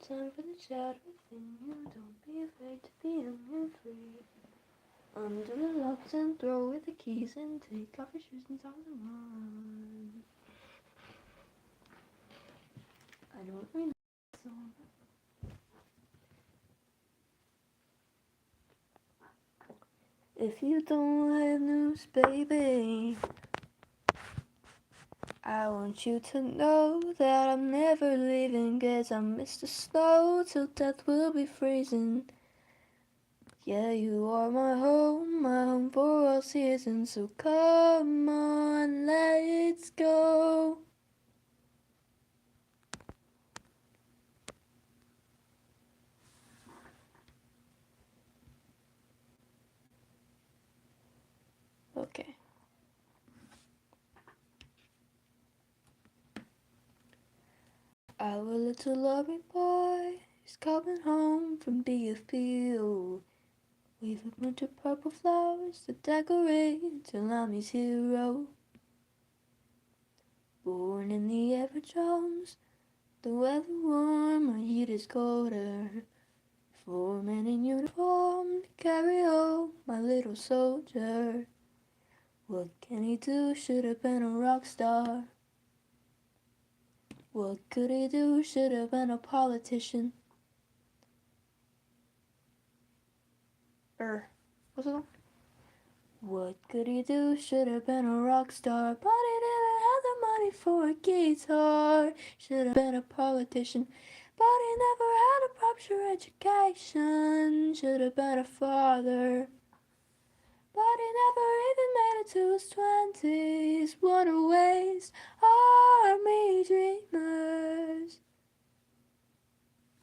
time for the chat within you. Don't be afraid to be young and free. Undo the locks and throw away the keys and take off your shoes and socks and run. I don't really know that song. If you don't have news, baby, I want you to know that I'm never leaving, 'cause I miss the snow till death will be freezing. Yeah, you are my home for all seasons, so come on, let's go. Okay. Our little loving boy is coming home from BFPO. With a bunch of purple flowers to decorate Salami's hero. Born in the Evertrones, the weather warm, our heat is colder. 4 men in uniform to carry home my little soldier. What can he do? Should have been a rock star. What could he do? Should have been a politician. What's it on? What could he do? Should have been a rock star, but he didn't have the money for a guitar. Should have been a politician, but he never had a proper education. Should have been a father, but he never even made it to his 20s. What a waste, army dreamers.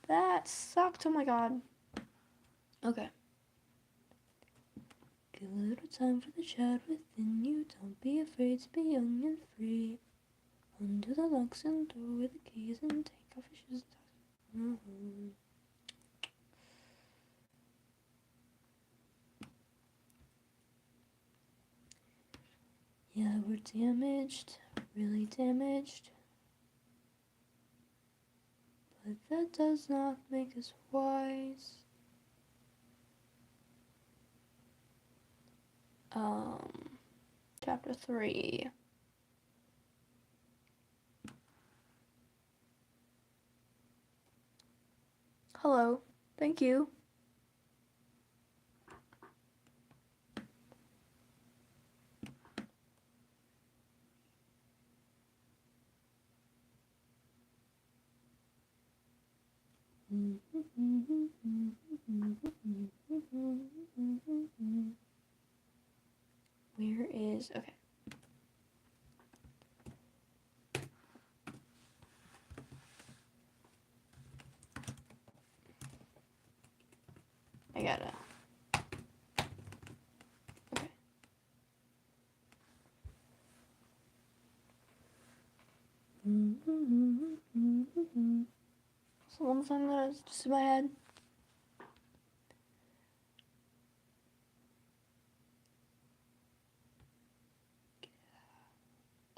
That sucked, oh my god. Okay. Give a little time for the child within you. Don't be afraid to be young and free. Undo the locks and throw away the keys and take off your shoes and socks. Yeah, we're damaged, really damaged. But that does not make us wise. Chapter 3. Hello, thank you. Where is, okay. I gotta. Okay. So one song that is just in my head.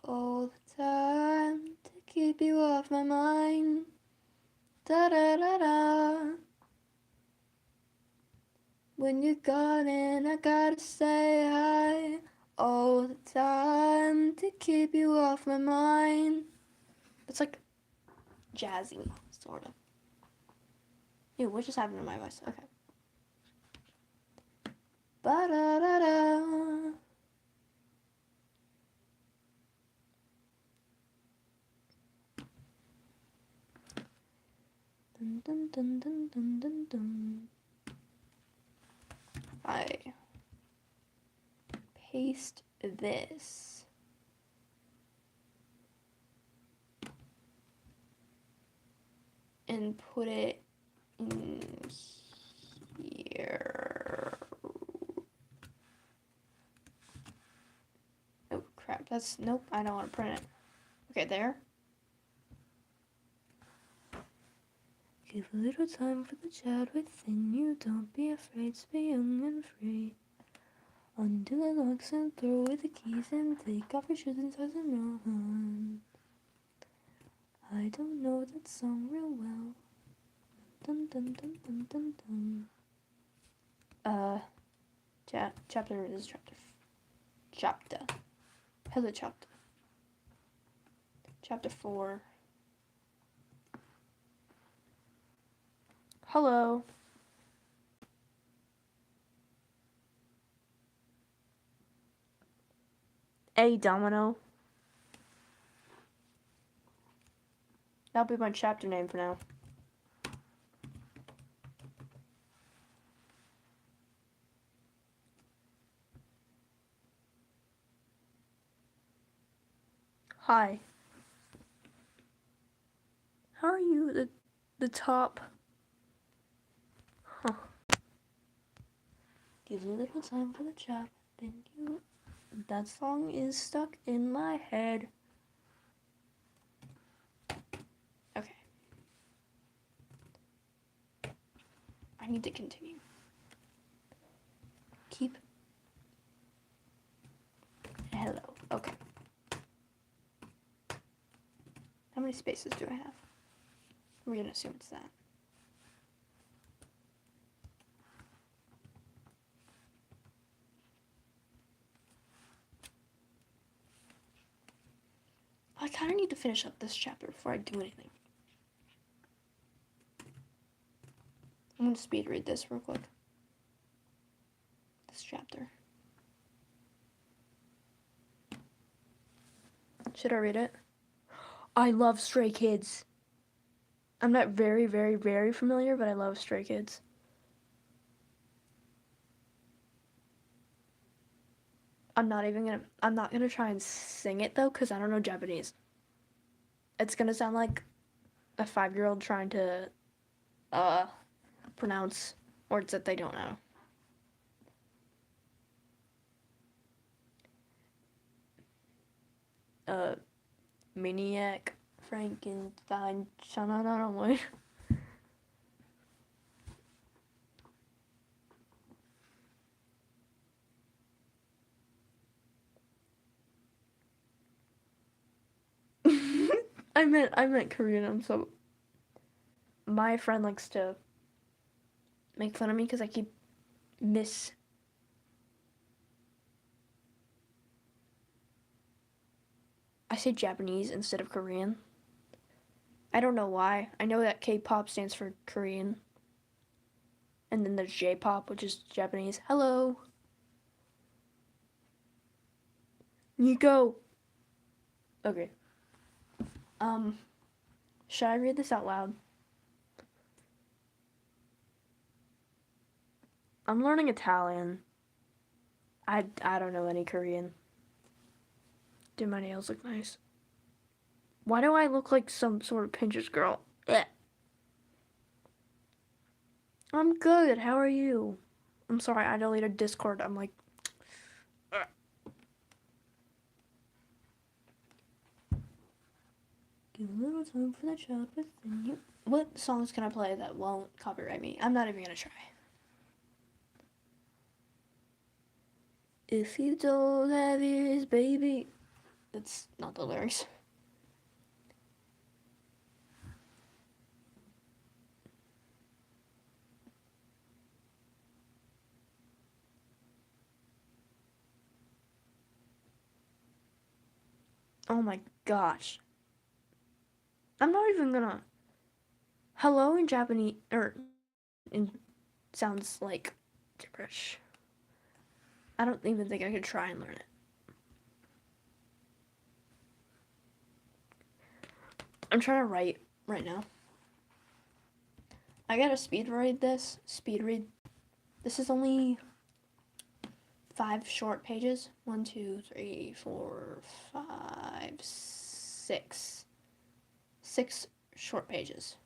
All the time to keep you off my mind. Da da da da. When you're gone and I gotta say hi. All the time to keep you off my mind. It's like jazzy, sort of. Ew, what just happened to my voice? Okay. Ba da da da. Dun dun dun dun dun dun dun. I paste this. And put it in here. Oh crap, that's, nope, I don't want to print it. Okay, there. Give a little time for the child within you. Don't be afraid to be young and free. Undo the locks and throw away the keys and take off your shoes and socks and run. I don't know that song real well, dun, dun, dun, dun, dun, dun. Chapter is chapter. Hello, chapter. Chapter 4. Hello. A Domino. That'll be my chapter name for now. Hi. How are you? The top. Huh. Give a little time for the chap, then you. That song is stuck in my head. Okay. I need to continue. Keep. Hello. Okay. How many spaces do I have? We're gonna assume it's that. I kind of need to finish up this chapter before I do anything. I'm gonna speed read this real quick. This chapter. Should I read it? I love Stray Kids. I'm not very, very, very familiar, but I love Stray Kids. I'm not gonna try and sing it though, because I don't know Japanese. It's gonna sound like a 5-year-old trying to pronounce words that they don't know. Maniac, Frankenstein, Shanananamoy. I meant Korean. So my friend likes to make fun of me because I keep I say Japanese instead of Korean. I don't know why. I know that K-pop stands for Korean. And then there's J-pop, which is Japanese. Hello. Nico. Okay. Should I read this out loud? I'm learning Italian. I don't know any Korean. Do my nails look nice? Why do I look like some sort of Pinterest girl? Blech. I'm good. How are you? I'm sorry, I deleted Discord. I'm like... Give a little time for the chat within you. What songs can I play that won't copyright me? I'm not even gonna try. If you don't have ears, baby. That's not the lyrics. Oh my gosh. I'm not even gonna. Hello in Japanese, sounds like gibberish. I don't even think I could try and learn it. I'm trying to write right now. I gotta speed read this. This is only 5 short pages. 1, 2, 3, 4, 5, 6. 6 short pages.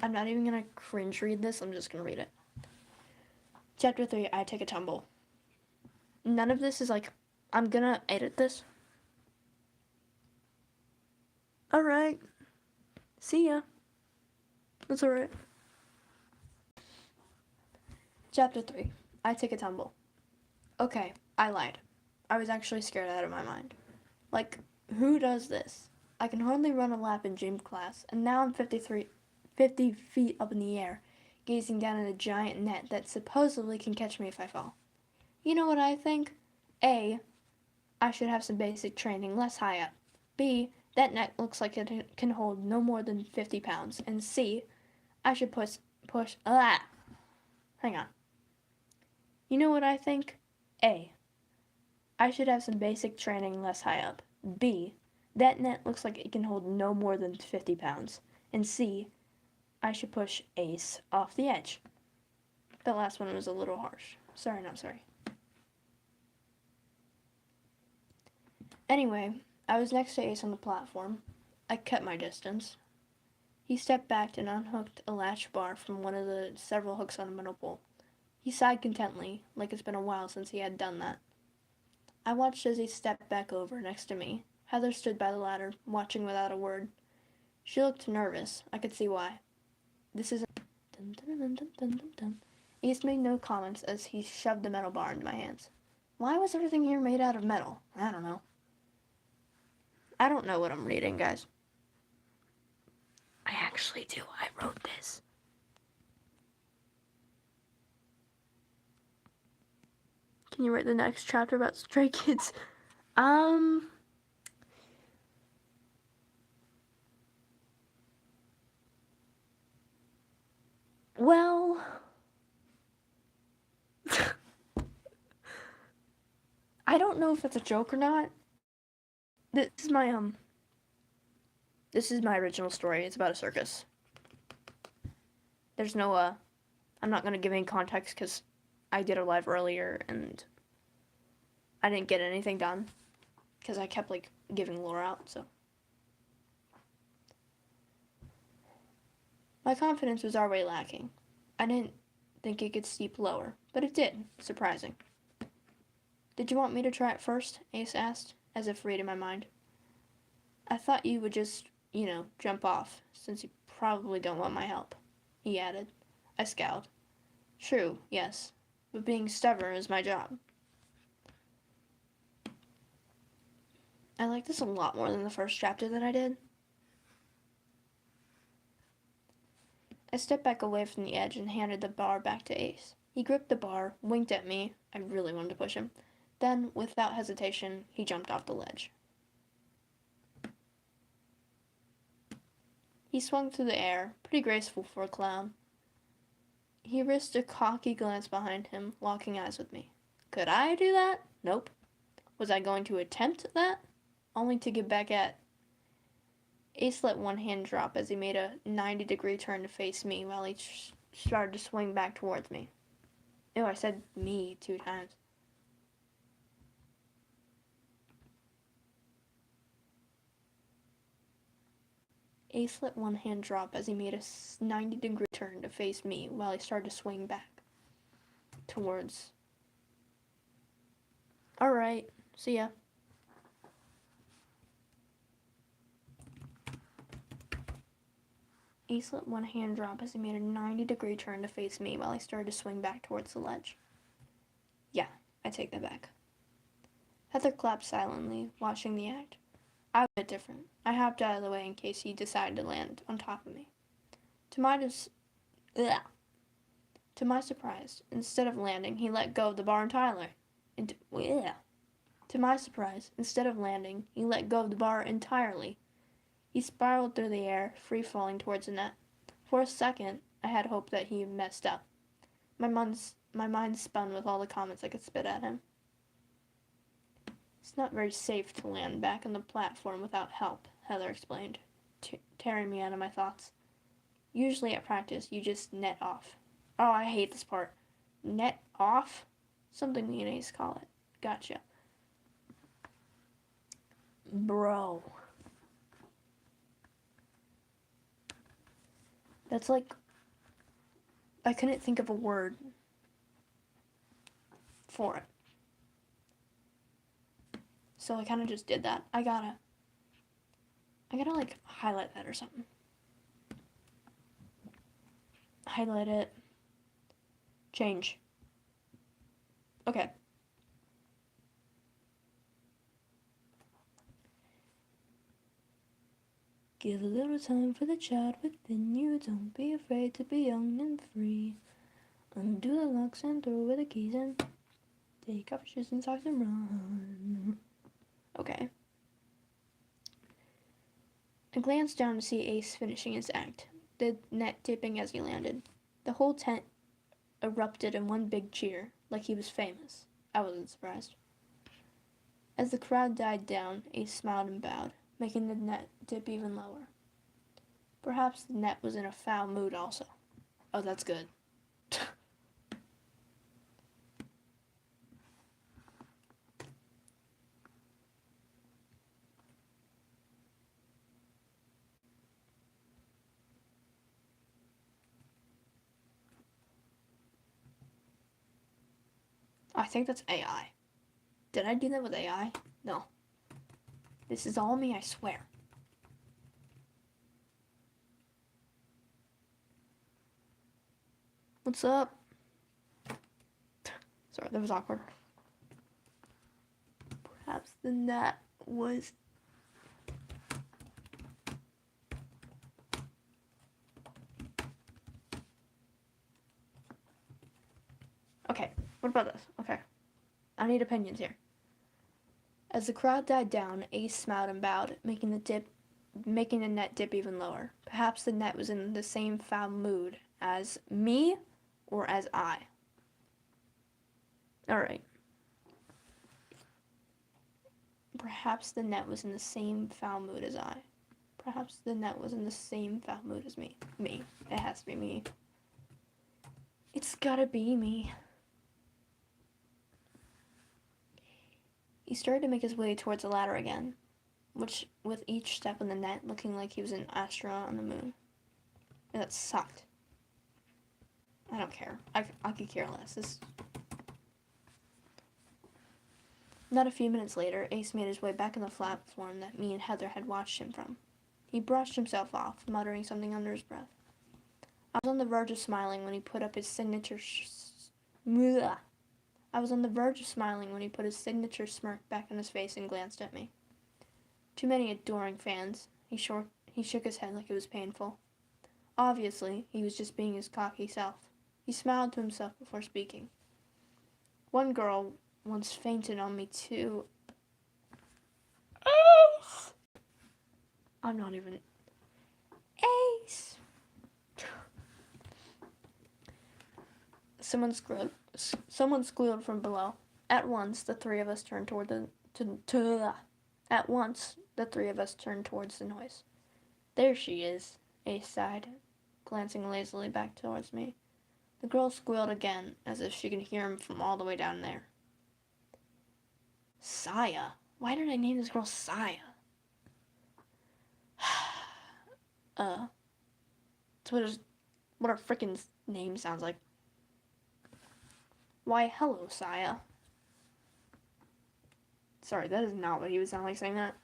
I'm not even gonna cringe read this. I'm just gonna read it. Chapter 3, I take a tumble. None of this is like, I'm gonna edit this. Alright. See ya. That's alright. Chapter 3, I take a tumble. Okay, I lied. I was actually scared out of my mind. Like, who does this? I can hardly run a lap in gym class, and now I'm 53 50 feet up in the air, gazing down at a giant net that supposedly can catch me if I fall. You know what I think? A, I should have some basic training less high up. B, that net looks like it can hold no more than 50 pounds. And C, I should hang on. You know what I think? A, I should have some basic training less high up. B, that net looks like it can hold no more than 50 pounds. And C, I should push Ace off the edge. That last one was a little harsh. Sorry, not sorry. Anyway, I was next to Ace on the platform. I kept my distance. He stepped back and unhooked a latch bar from one of the several hooks on a metal pole. He sighed contentedly, like it's been a while since he had done that. I watched as he stepped back over next to me. Heather stood by the ladder, watching without a word. She looked nervous. I could see why. This isn't... Ace made no comments as he shoved the metal bar into my hands. Why was everything here made out of metal? I don't know. I don't know what I'm reading, guys. I actually do. I wrote this. Can you write the next chapter about Stray Kids? Well... I don't know if that's a joke or not. This is my original story. It's about a circus. There's no, I'm not gonna give any context because I did a live earlier and I didn't get anything done because I kept, like, giving lore out, so. My confidence was already lacking. I didn't think it could steep lower, but it did. Surprising. Did you want me to try it first? Ace asked, as if reading my mind. I thought you would just, jump off, since you probably don't want my help, he added. I scowled. True, yes, but being stubborn is my job. I like this a lot more than the first chapter that I did. I stepped back away from the edge and handed the bar back to Ace. He gripped the bar, winked at me. I really wanted to push him. Then, without hesitation, he jumped off the ledge. He swung through the air, pretty graceful for a clown. He risked a cocky glance behind him, locking eyes with me. Could I do that? Nope. Was I going to attempt that? Only to get back at... Ace let one hand drop as he made a 90-degree turn to face me while he started to swing back towards me. Ew, I said me 2 times. Ace let one hand drop as he made a 90-degree turn to face me while he started to swing back towards... Alright, see ya. Ace let one hand drop as he made a 90-degree turn to face me while he started to swing back towards the ledge. Yeah, I take that back. Heather clapped silently, watching the act. I was a bit different. I hopped out of the way in case he decided to land on top of me. To my surprise, instead of landing, he let go of the bar entirely. To my surprise, instead of landing, he let go of the bar entirely. He spiraled through the air, free-falling towards the net. For a second, I had hope that he messed up. My mind spun with all the comments I could spit at him. It's not very safe to land back on the platform without help, Heather explained, tearing me out of my thoughts. Usually at practice, you just net off. Oh, I hate this part. Net off? Something me and Ace call it. Gotcha. Bro. That's like... I couldn't think of a word for it. So I kind of just did that. I gotta like highlight that or something. Highlight it. Change. Okay. Give a little time for the child within you. Don't be afraid to be young and free. Undo the locks and throw away the keys and take off your shoes and socks and run. Okay. I glanced down to see Ace finishing his act, the net tipping as he landed. The whole tent erupted in one big cheer, like he was famous. I wasn't surprised. As the crowd died down, Ace smiled and bowed, making the net dip even lower. Perhaps the net was in a foul mood also. Oh, that's good. I think that's AI. Did I do that with AI? No. This is all me, I swear. What's up? Sorry, that was awkward. Perhaps the net was... Okay, what about this? Okay. I need opinions here. As the crowd died down, Ace smiled and bowed, making the net dip even lower. Perhaps the net was in the same foul mood as me or as I. Alright. Perhaps the net was in the same foul mood as I. Perhaps the net was in the same foul mood as me. Me. It has to be me. It's gotta be me. He started to make his way towards the ladder again, which, with each step in the net, looking like he was an astronaut on the moon. And that sucked. I don't care. I could care less. Not a few minutes later, Ace made his way back on the platform that me and Heather had watched him from. He brushed himself off, muttering something under his breath. I was on the verge of smiling when he put up his signature smirk back on his face and glanced at me. Too many adoring fans. He shook his head like it was painful. Obviously, he was just being his cocky self. He smiled to himself before speaking. One girl once fainted on me too. Ace! I'm not even... Ace! Someone squealed from below. At once, the three of us turned towards the noise. There she is, Ace sighed, glancing lazily back towards me. The girl squealed again, as if she could hear him from all the way down there. Saya? Why did I name this girl Saya? That's what a frickin' name sounds like. Why, hello, Saya. Sorry, that is not what he would sound like saying that.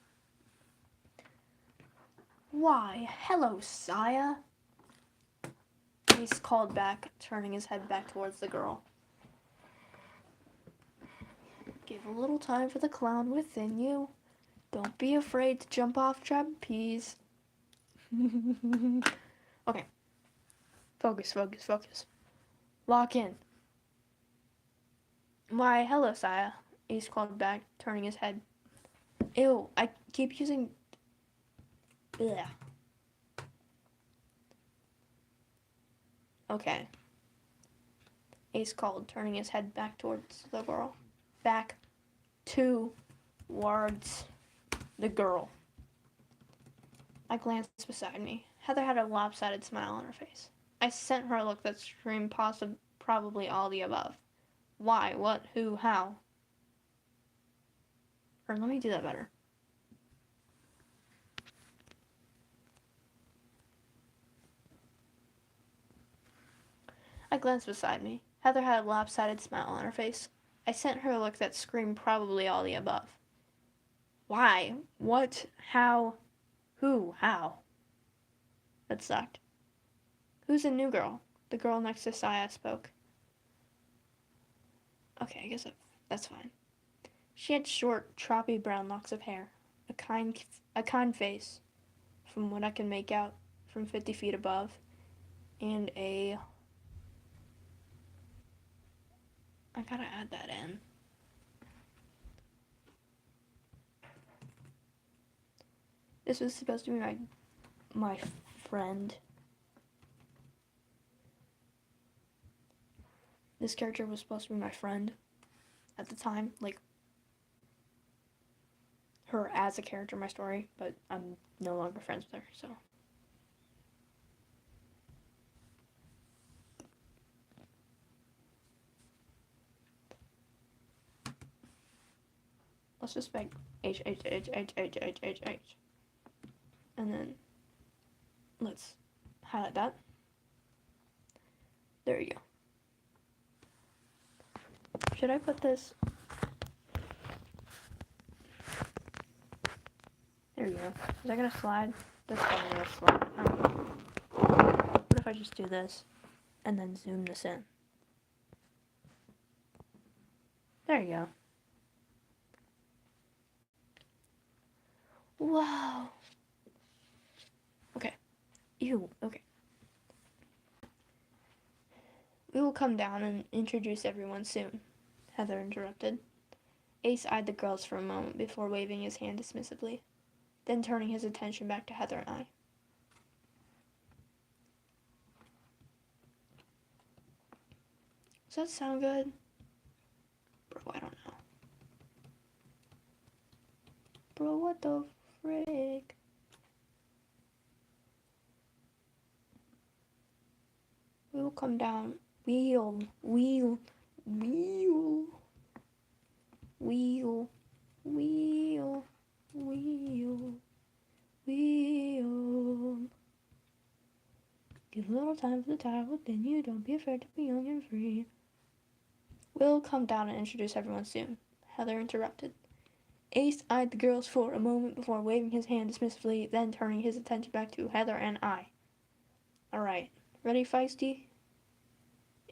Why, hello, Saya. Ace called back, turning his head back towards the girl. Give a little time for the clown within you. Don't be afraid to jump off trapeze. Okay. Focus. Lock in. Why, hello, Saya. Ace called back, turning his head. Ew, I keep using... Ugh. Okay. Ace called, turning his head back towards the girl. Back towards the girl. I glanced beside me. Heather had a lopsided smile on her face. I sent her a look that screamed probably all the above. Why? What? Who? How? Or let me do that better. I glanced beside me. Heather had a lopsided smile on her face. I sent her a look that screamed probably all the above. Why? What? How? Who? How? That sucked. Who's the new girl? The girl next to Saya spoke. Okay, I guess that's fine. She had short, choppy brown locks of hair, a kind face, from what I can make out from 50 feet above, and I gotta add that in. This was supposed to be my friend. This character was supposed to be my friend at the time, like her as a character in my story, but I'm no longer friends with her, so. Let's just make H. And then let's highlight that. There you go. Should I put this? There you go. Is that gonna slide? That's probably gonna slide. What if I just do this and then zoom this in? There you go. Wow. Okay. Ew. Okay. We will come down and introduce everyone soon, Heather interrupted. Ace eyed the girls for a moment before waving his hand dismissively, then turning his attention back to Heather and I. Does that sound good? Bro, I don't know. Bro, what the frick? We will come down. Wheel. Give a little time for the tide within you. Don't be afraid to be young and free. We'll come down and introduce everyone soon, Heather interrupted. Ace eyed the girls for a moment before waving his hand dismissively, then turning his attention back to Heather and I. Alright, ready, Feisty?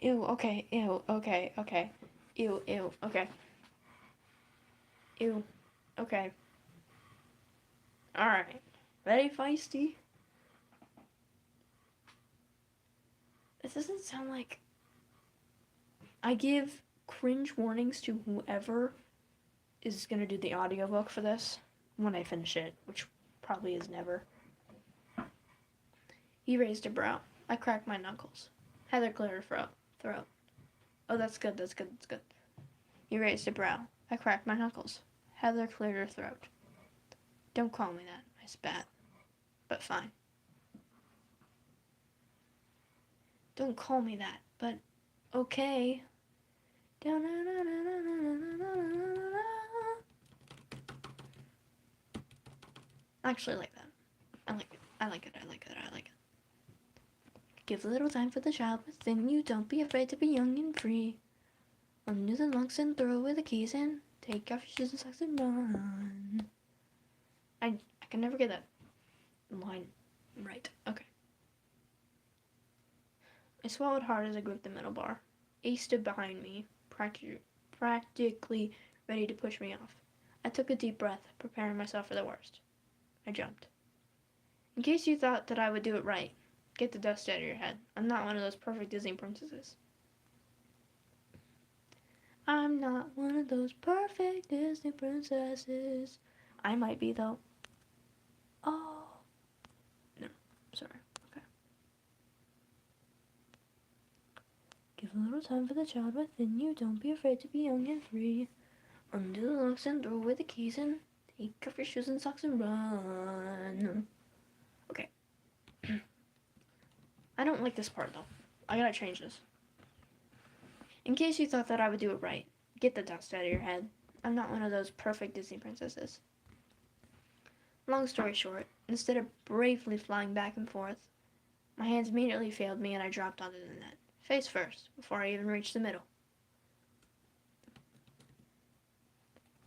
Ew, okay, ew, okay, okay. Ew, okay. Ew, okay. Alright, ready, Feisty? This doesn't sound like... I give cringe warnings to whoever is gonna do the audiobook for this when I finish it, which probably is never. He raised a brow. I cracked my knuckles. Heather cleared her throat. Oh, that's good. He raised a brow. I cracked my knuckles. Heather cleared her throat. Don't call me that, I spat. But fine. Don't call me that, but okay. I actually like that. I like it. Give a little time for the child within you. Don't be afraid to be young and free. Undo the locks and throw away the keys and take off your shoes and socks and run. I can never get that line right. Okay. I swallowed hard as I gripped the metal bar. Ace stood behind me, practically ready to push me off. I took a deep breath, preparing myself for the worst. I jumped. In case you thought that I would do it right, get the dust out of your head. I'm not one of those perfect Disney princesses. I'm not one of those perfect Disney princesses. I might be, though. Oh. No, sorry. Okay. Give a little time for the child within you. Don't be afraid to be young and free. Undo the locks and throw away the keys and take off your shoes and socks and run. Okay. I don't like this part, though. I gotta change this. In case you thought that I would do it right, get the dust out of your head. I'm not one of those perfect Disney princesses. Long story short, instead of bravely flying back and forth, my hands immediately failed me and I dropped onto the net, face first, before I even reached the middle.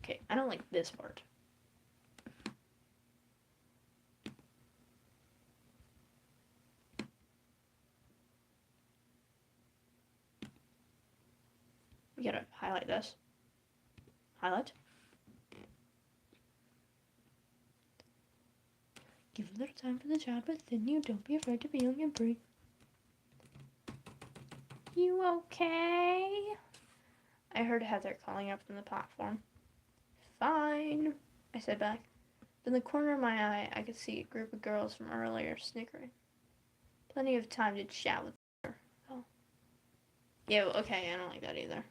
Okay, I don't like this part. We gotta highlight this. Highlight. Give a little time for the child within you. Don't be afraid to be young and free. You okay? I heard Heather calling up from the platform. Fine, I said back. In the corner of my eye, I could see a group of girls from earlier snickering. Plenty of time to chat with her. Oh. Yeah, okay, I don't like that either.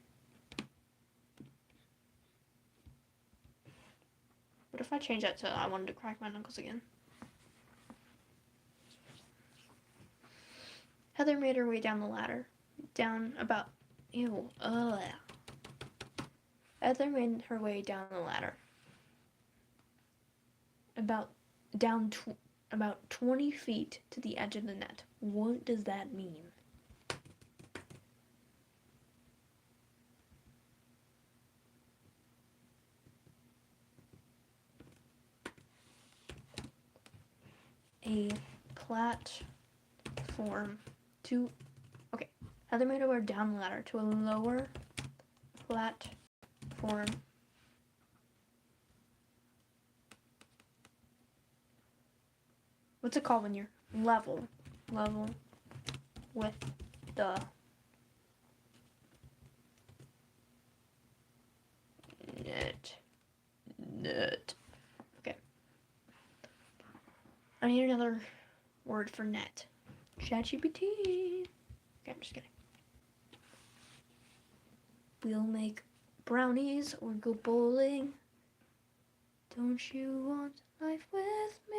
What if I change that to I wanted to crack my knuckles again? Heather made her way down the ladder. Down about... Ew. Ugh. Heather made her way down the ladder. About 20 feet to the edge of the net. What does that mean? A platform to... Okay. Heather made her way down the ladder to a lower platform. What's it called when you're level with the net. Okay. I need another word for net. ChatGPT. Okay, I'm just kidding. We'll make brownies or go bowling. Don't you want life with me?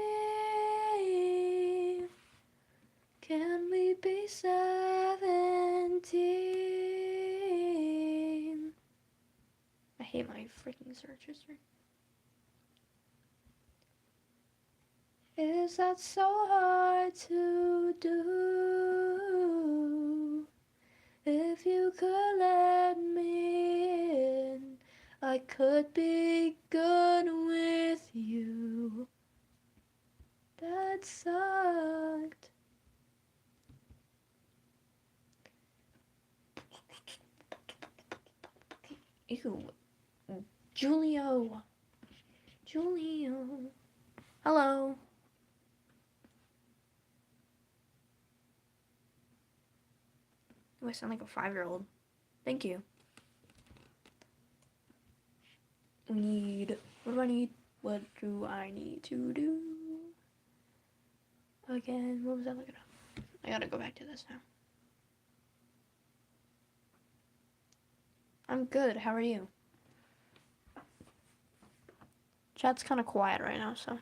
Can we be 17? I hate my freaking search history. Is that so hard to do? If you could let me in, I could be good with you. That sucked. Ew. Julio. Hello. Oh, I sound like a 5-year-old. Thank you. What do I need? What do I need to do? Again, what was I looking up? I gotta go back to this now. I'm good, how are you? Chat's kind of quiet right now, so.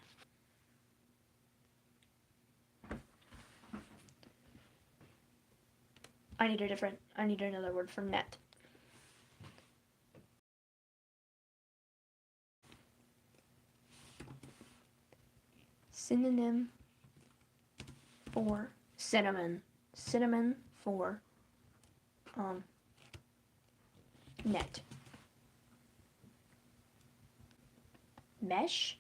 I need another word for net. Synonym for cinnamon. Cinnamon for net. Mesh.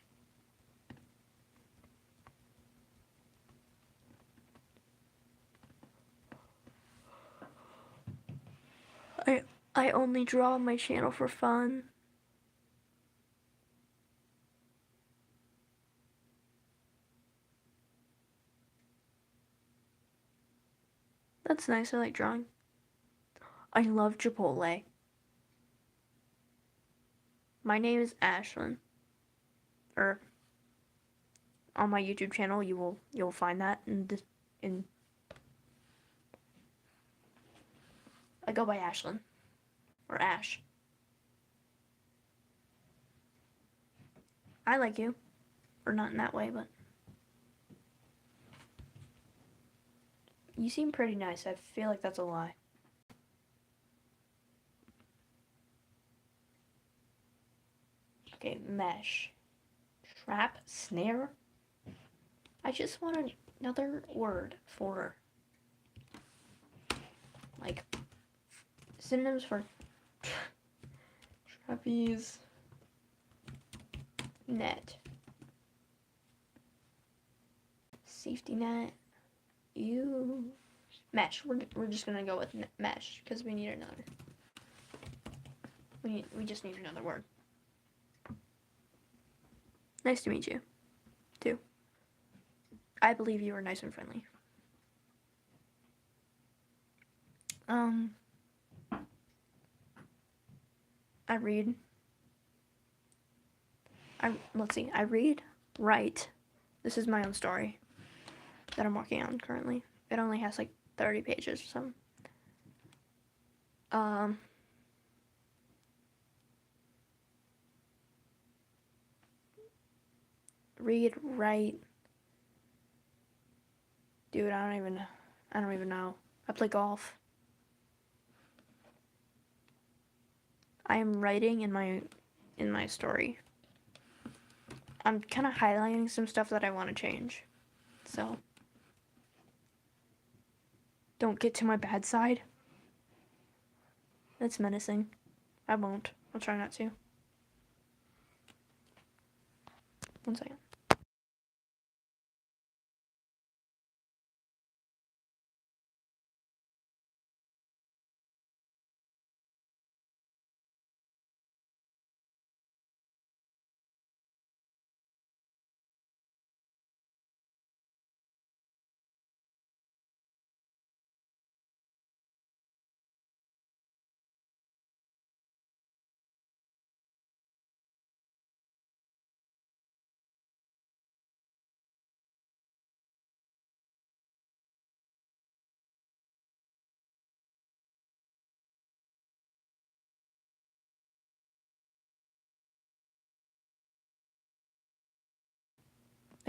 I only draw on my channel for fun. That's nice, I like drawing. I love Chipotle. My name is Ashlyn. On my YouTube channel, you'll find that in I go by Ashlyn or Ash. I like you, or not in that way, but you seem pretty nice. I feel like that's a lie. Okay, mesh, trap, snare. I just want another word for like synonyms for trapeze, net, safety net. Mesh. We're just gonna go with mesh because we need another. We just need another word. Nice to meet you, too. I believe you are nice and friendly. I read. Let's see. I read, write. This is my own story that I'm working on currently. It only has like 30 pages or something. Read, write. Dude, I don't even know. I play golf. I am writing in my story. I'm kind of highlighting some stuff that I want to change. So, don't get to my bad side. That's menacing. I won't. I'll try not to. One second.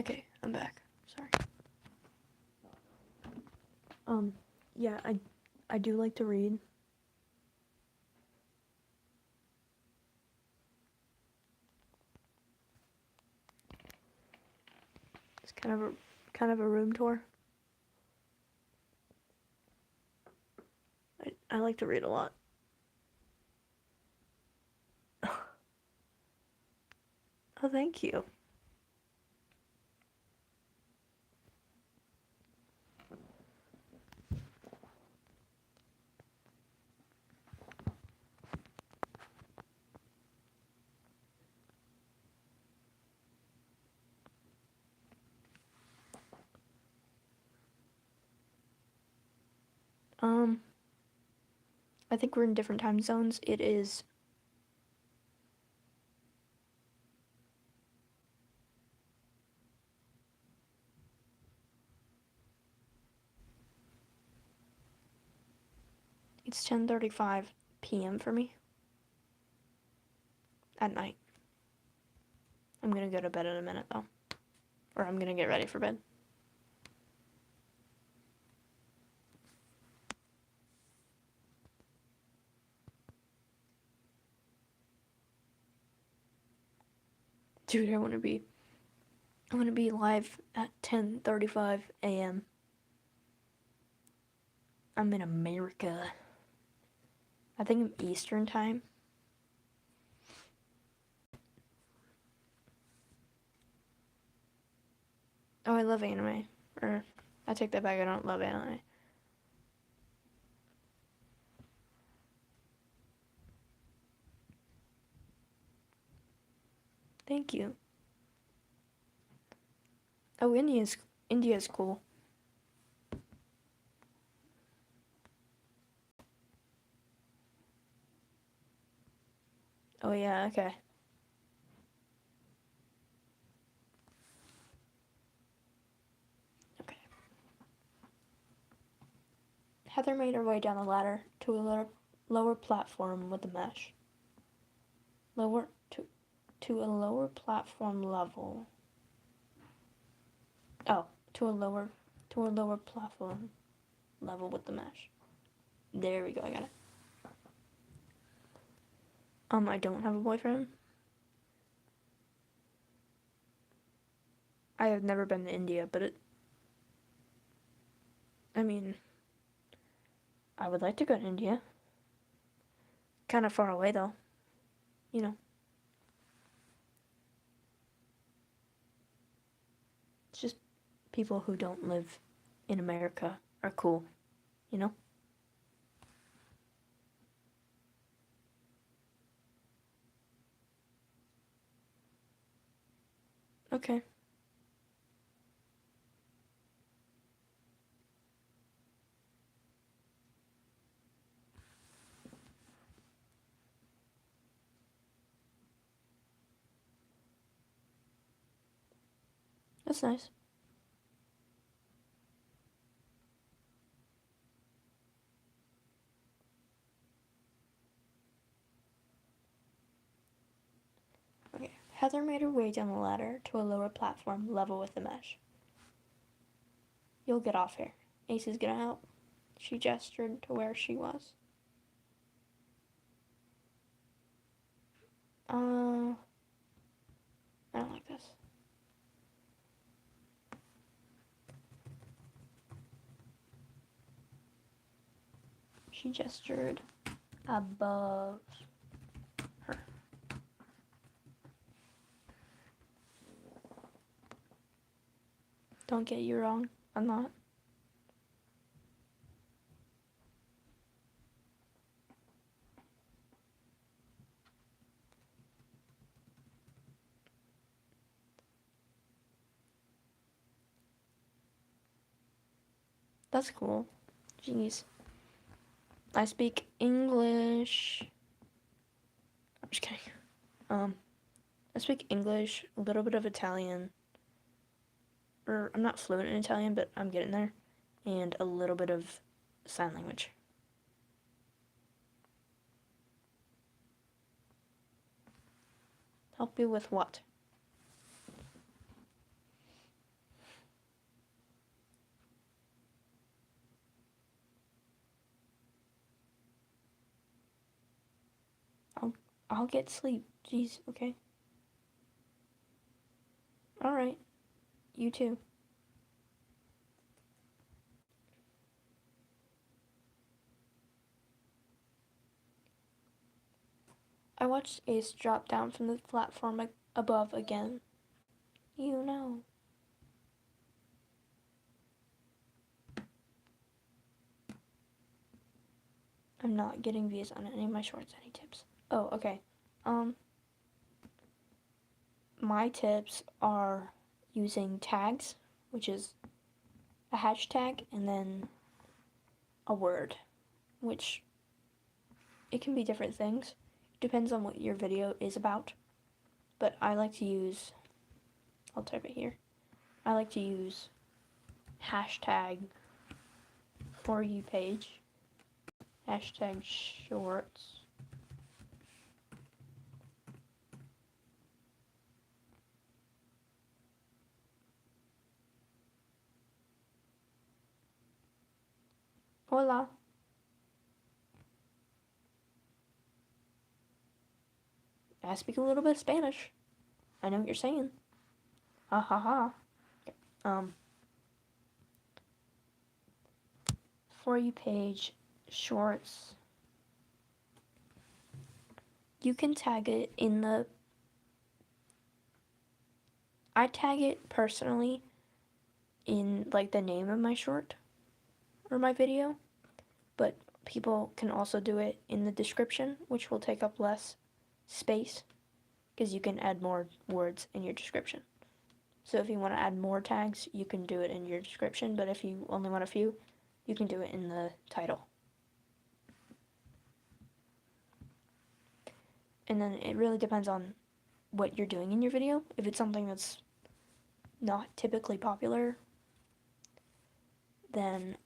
Okay, I'm back. Sorry. Yeah, I do like to read. It's kind of a room tour. I like to read a lot. Oh, thank you. I think we're in different time zones. It's 10:35 p.m. for me at night. I'm gonna go to bed in a minute though, or I'm gonna get ready for bed. Dude, I want to be live at 10:35 a.m. I'm in America. I think I'm Eastern time. Oh, I love anime. Or I take that back. I don't love anime. Thank you. Oh, India's cool. Oh yeah, okay. Okay. Heather made her way down the ladder to a lower platform with the mesh. Lower to a lower platform level. Oh, to a lower platform level with the mesh. There we go. I got it. I don't have a boyfriend. I have never been to India, but I mean, I would like to go to India. Kind of far away though. You know. It's just people who don't live in America are cool, you know? Okay. That's nice. Okay. Heather made her way down the ladder to a lower platform level with the mesh. You'll get off here. Ace is gonna help. She gestured to where she was. I don't like this. She gestured above her. Don't get you wrong, I'm not. That's cool. Jeez. I speak English. I'm just kidding. I speak English, a little bit of Italian. I'm not fluent in Italian, but I'm getting there. And a little bit of sign language. Help you with what? I'll get sleep. Jeez, okay. Alright. You too. I watched Ace drop down from the platform above again. You know. I'm not getting views on any of my shorts. Any tips? Oh, okay. My tips are using tags, which is a hashtag and then a word, which it can be different things. Depends on what your video is about. But I like to use, I'll type it here. I like to use hashtag for you page, hashtag shorts, hola. I speak a little bit of Spanish. I know what you're saying. Ha ha ha. For you page, shorts. You can tag it in the. I tag it personally in like the name of my short or my video, but people can also do it in the description, which will take up less space because you can add more words in your description. So if you want to add more tags, you can do it in your description, but if you only want a few, you can do it in the title. And then it really depends on what you're doing in your video. If it's something that's not typically popular, then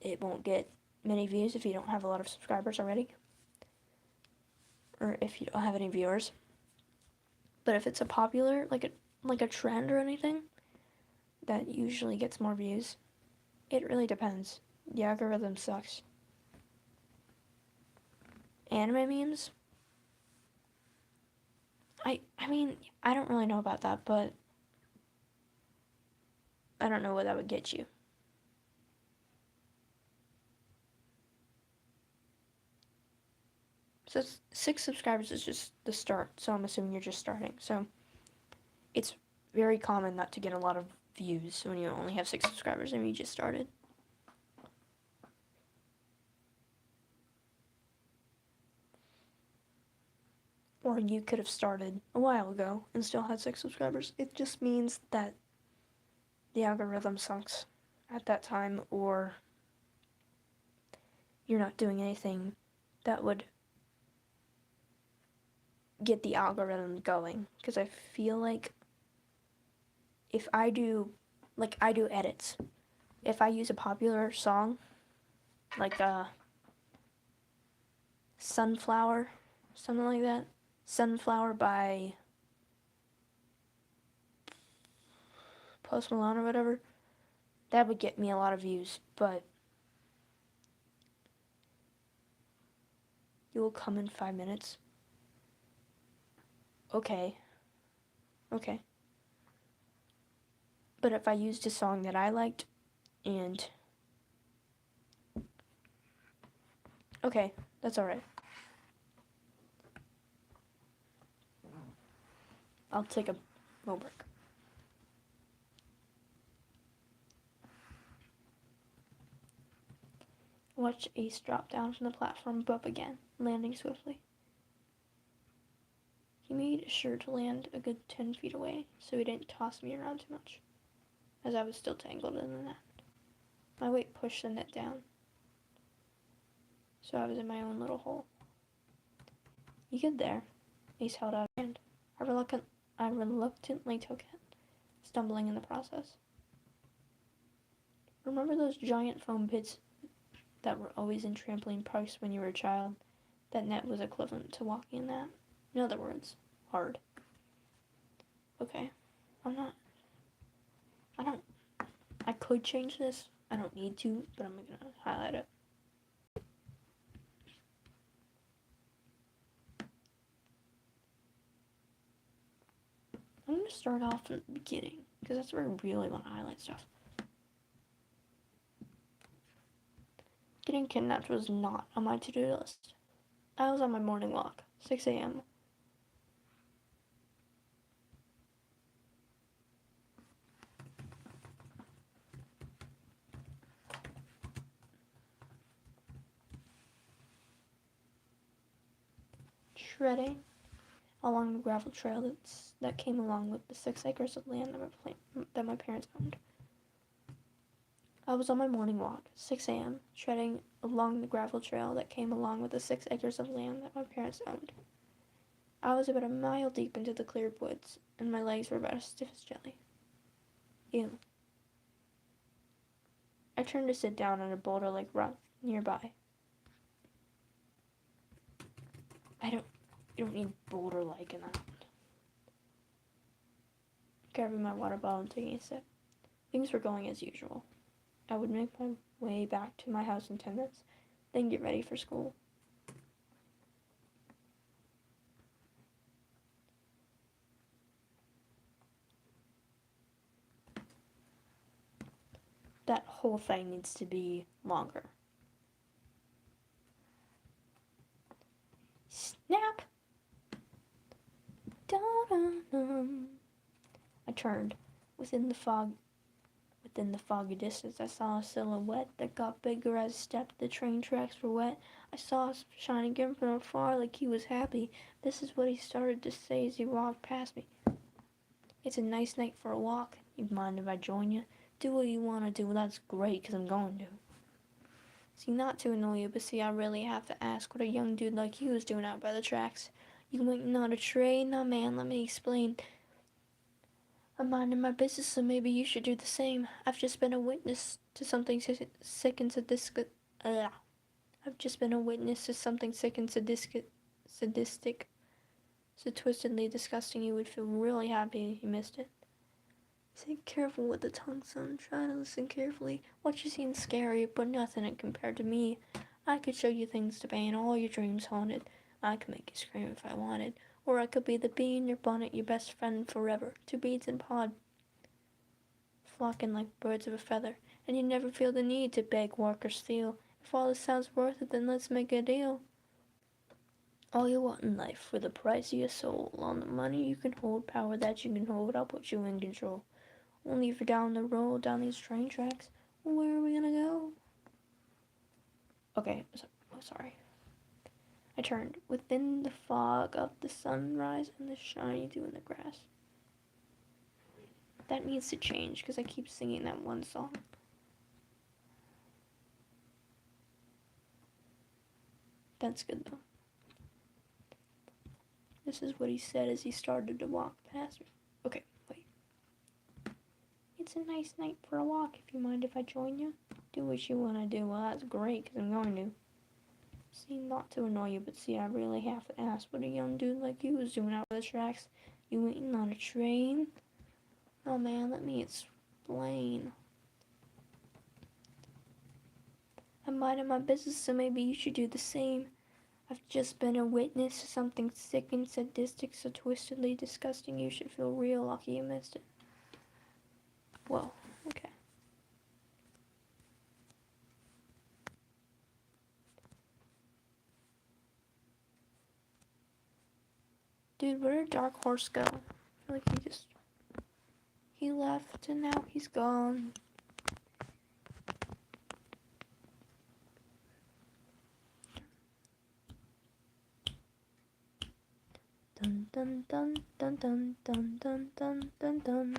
it won't get many views if you don't have a lot of subscribers already, or if you don't have any viewers. But if it's a popular, like a trend or anything, that usually gets more views. It really depends. The algorithm sucks. Anime memes? I mean, I don't really know about that, but I don't know what that would get you. So 6 subscribers is just the start, so I'm assuming you're just starting. So it's very common not to get a lot of views when you only have 6 subscribers and you just started. Or you could have started a while ago and still had 6 subscribers. It just means that the algorithm sucks at that time, or you're not doing anything that would get the algorithm going. Because I feel like if I do, like, I do edits. If I use a popular song, like Sunflower, something like that, Sunflower by Post Malone or whatever, that would get me a lot of views, but you will come in 5 minutes. Okay. But if I used a song that I liked, and okay, that's alright. I'll take a little break. Watch Ace drop down from the platform above again, landing swiftly. He made sure to land a good 10 feet away, so he didn't toss me around too much, as I was still tangled in the net. My weight pushed the net down, so I was in my own little hole. You good there? Ace held out a hand. I reluctantly took it, stumbling in the process. Remember those giant foam pits that were always in trampoline parks when you were a child? That net was equivalent to walking in that. In other words, hard. Okay, I could change this. I don't need to, but I'm gonna highlight it. I'm gonna start off from the beginning, because that's where I really want to highlight stuff. Getting kidnapped was not on my to-do list. I was on my morning walk, 6 a.m. Shredding along the gravel trail that came along with the 6 acres of land that my parents owned. I was on my morning walk, 6 a.m., shredding along the gravel trail that came along with the 6 acres of land that my parents owned. I was about a mile deep into the cleared woods, and my legs were about as stiff as jelly. Ew. I turned to sit down on a boulder-like rock nearby. You don't need boulder-like in that. Grabbing my water bottle and taking a sip. Things were going as usual. I would make my way back to my house in 10 minutes, then get ready for school. That whole thing needs to be longer. Snap! Da-da-dum. I turned. Within the foggy distance, I saw a silhouette that got bigger as I stepped. The train tracks were wet. I saw us shining again from afar like he was happy. This is what he started to say as he walked past me. It's a nice night for a walk. You mind if I join you? Do what you want to do. Well, that's great, because I'm going to. See, not to annoy you, but see, I really have to ask what a young dude like you is doing out by the tracks. You waiting on a train? Nah, man, let me explain. I'm minding my business, so maybe you should do the same. I've just been a witness to something sick and sadistic. I've just been a witness to something sick and sadistic, so twistedly disgusting you would feel really happy if you missed it. Say careful with the tongue, son. Try to listen carefully. What you seems scary, but nothing compared to me. I could show you things to paint all your dreams haunted. I could make you scream if I wanted. Or I could be the bee in your bonnet, your best friend forever. 2 beads in pod, flocking like birds of a feather. And you never feel the need to beg, work, or steal. If all this sounds worth it, then let's make a deal. All you want in life for the price of your soul. On the money you can hold, power that you can hold, I'll put you in control. Only if you're down the road, down these train tracks, where are we gonna go? Okay, sorry. I turned. Within the fog of the sunrise and the shiny dew in the grass. That needs to change, because I keep singing that one song. That's good, though. This is what he said as he started to walk past me. Okay, wait. It's a nice night for a walk, if you mind if I join you. Do what you want to do. Well, that's great, because I'm going to. See, not to annoy you, but see, I really have to ask what a young dude like you is doing out of the tracks. You waiting on a train? Oh man, let me explain. I'm minding my business, so maybe you should do the same. I've just been a witness to something sick and sadistic, so twistedly disgusting you should feel real lucky you missed it. Whoa, okay. Dude, where did Dark Horse go? I feel like he left and now he's gone. Dun dun dun dun dun dun dun dun dun dun.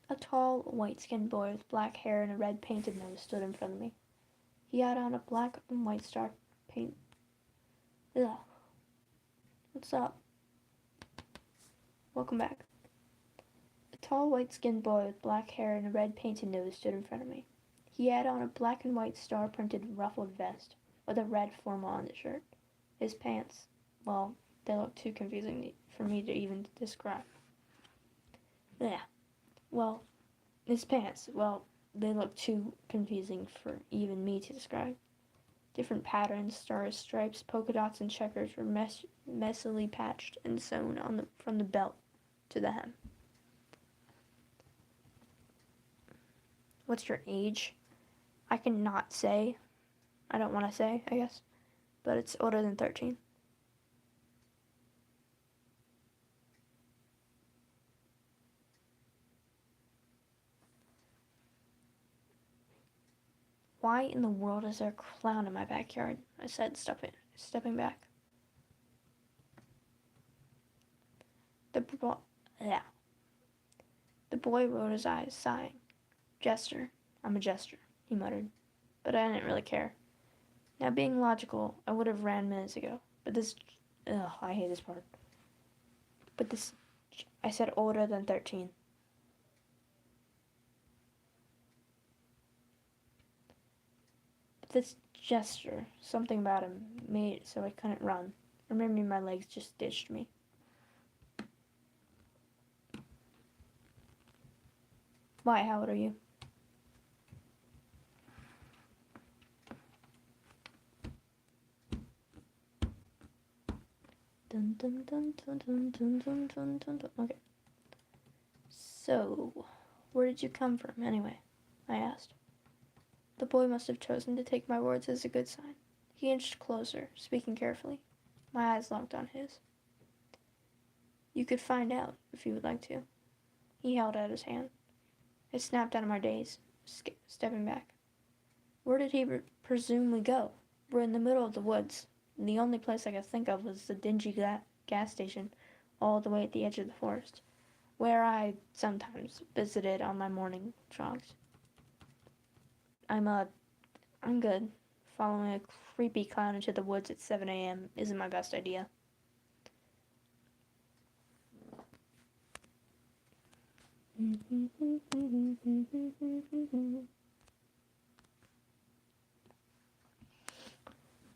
A tall, white-skinned boy with black hair and a red painted nose stood in front of me. He had on a black and white star paint. Ugh. What's up? Welcome back. A tall, white-skinned boy with black hair and a red painted nose stood in front of me. He had on a black and white star-printed ruffled vest with a red formal undershirt. His pants, well, they look too confusing for me to even describe. Yeah. Well, his pants, well, they look too confusing for even me to describe. Different patterns, stars, stripes, polka dots, and checkers were messily patched and sewn on from the belt to the hem. What's your age? I cannot say. I don't want to say, I guess. But it's older than 13. Why in the world is there a clown in my backyard? I said, stepping back. The boy rolled his eyes, sighing. Jester. I'm a jester, he muttered. But I didn't really care. Now, being logical, I would have ran minutes ago. But this... Ugh, I hate this part. But this... I said older than 13. But this gesture, something about him, made it so I couldn't run. Or maybe my legs just ditched me. Why, how old are you? Dun dun dun dun dun dun dun dun dun dun. Okay. So, where did you come from, anyway? I asked. The boy must have chosen to take my words as a good sign. He inched closer, speaking carefully. My eyes locked on his. You could find out, if you would like to. He held out his hand. I snapped out of my daze, stepping back. Where did he presume we go? We're in the middle of the woods, and the only place I could think of was the dingy gas station all the way at the edge of the forest, where I sometimes visited on my morning jogs. I'm good. Following a creepy clown into the woods at 7 a.m. isn't my best idea.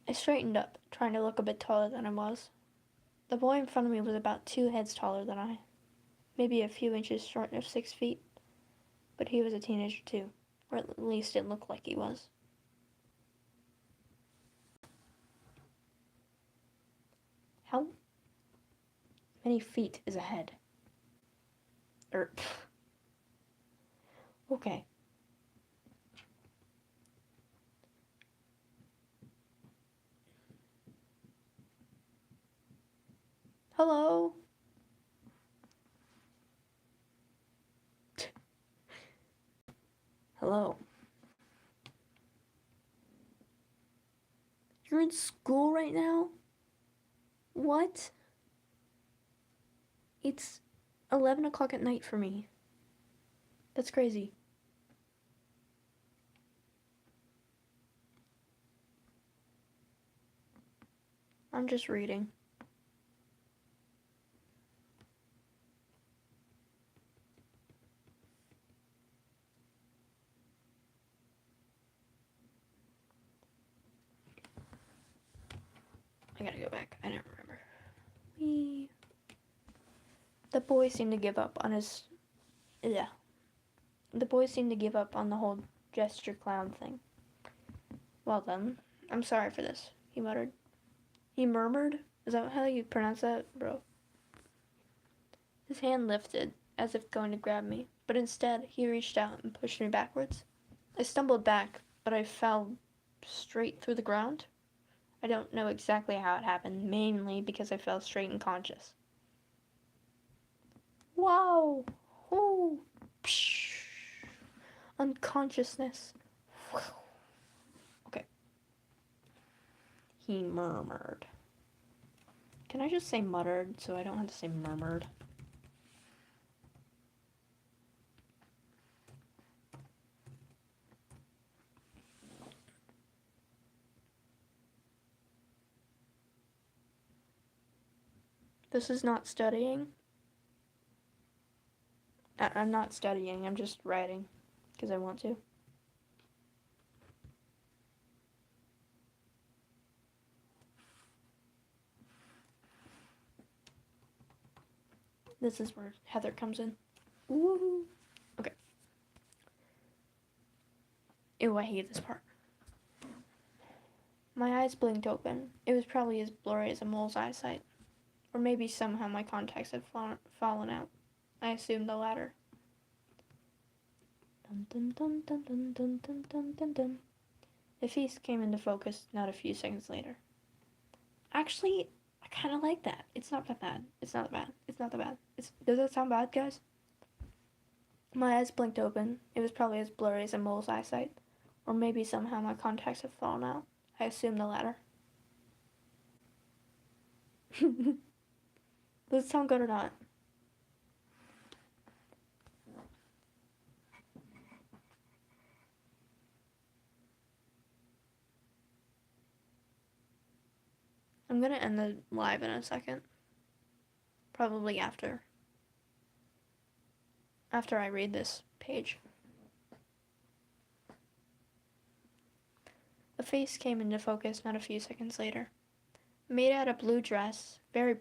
I straightened up, trying to look a bit taller than I was. The boy in front of me was about 2 heads taller than I, maybe a few inches short of 6 feet, but he was a teenager too, or at least it looked like he was. How many feet is a head? Okay. Hello? Hello. You're in school right now? What? It's 11 o'clock at night for me. That's crazy. I'm just reading. The boy seemed to give up on his... Yeah. The boy seemed to give up on the whole gesture clown thing. Well then, I'm sorry for this, he muttered. He murmured? Is that how you pronounce that, bro? His hand lifted, as if going to grab me, but instead he reached out and pushed me backwards. I stumbled back, but I fell straight through the ground. I don't know exactly how it happened, mainly because I fell straight unconscious. Wow! Oh! Psh! Unconsciousness. Okay. He murmured. Can I just say muttered so I don't have to say murmured? This is not studying. I'm not studying, I'm just writing because I want to. This is where Heather comes in. Woo! Okay. Ew, I hate this part. My eyes blinked open. It was probably as blurry as a mole's eyesight. Or maybe somehow my contacts had fallen out. I assumed the latter. Dun, dun, dun, dun, dun, dun, dun, dun, dun, dun. The feast came into focus not a few seconds later. Actually, I kind of like that. It's not that bad. It's not that bad. It's not that bad. Does that sound bad, guys? My eyes blinked open. It was probably as blurry as a mole's eyesight. Or maybe somehow my contacts had fallen out. I assumed the latter. Does it sound good or not? I'm gonna end the live in a second. Probably after I read this page. A face came into focus not a few seconds later. Made out of blue dress, I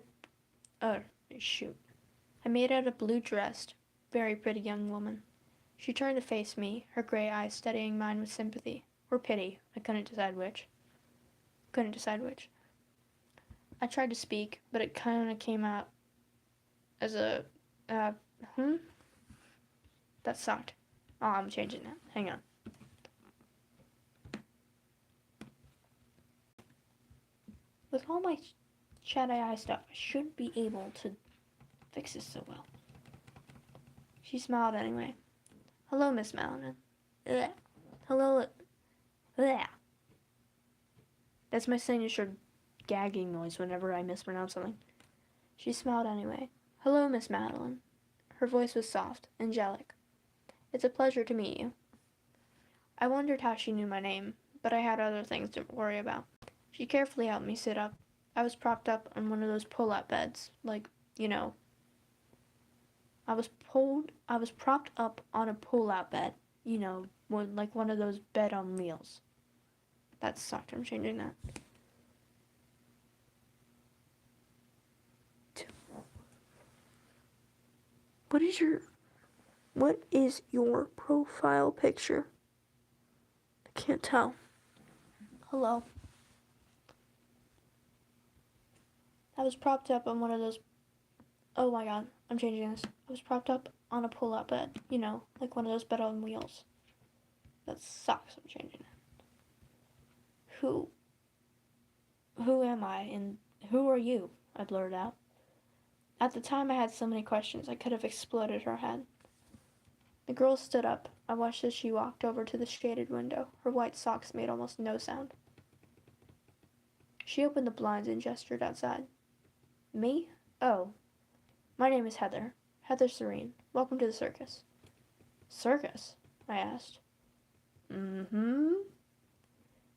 made out a blue dressed, very pretty young woman. She turned to face me, her gray eyes studying mine with sympathy, or pity, I couldn't decide which. I tried to speak, but it kinda came out as a, That sucked. Oh, I'm changing that. Hang on. With all my chat AI stuff, I shouldn't be able to fix this so well. She smiled anyway. Hello, Miss Malin. Hello. Ugh. That's my signature gagging noise whenever I mispronounce something. She smiled anyway. Hello, Miss Madeline. Her voice was soft, angelic. It's a pleasure to meet you. I wondered how she knew my name, but I had other things to worry about. She carefully helped me sit up. I was propped up on one of those pull-out beds, like, you know. I was propped up on a pull-out bed, you know, like one of those bed on wheels. That sucked. I'm changing that. What is your profile picture? I can't tell. Hello. I was propped up on one of those... Oh my god, I'm changing this. I was propped up on a pull-out bed, you know, like one of those bed on wheels. That sucks. I'm changing it. Who am I, and who are you? I blurted out. At the time, I had so many questions, I could have exploded her head. The girl stood up. I watched as she walked over to the shaded window. Her white socks made almost no sound. She opened the blinds and gestured outside. Me? Oh. My name is Heather. Heather Serene. Welcome to the circus. Circus? I asked. Mm-hmm.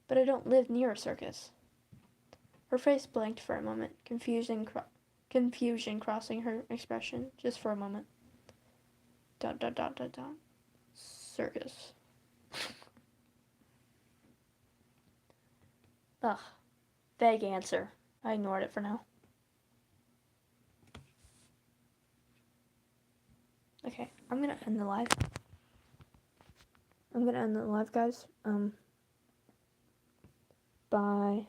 But I don't live near a circus. Her face blanked for a moment, confusion crossing her expression, just for a moment. ... Circus. Ugh. Vague answer. I ignored it for now. Okay, I'm gonna end the live. I'm gonna end the live, guys. Bye.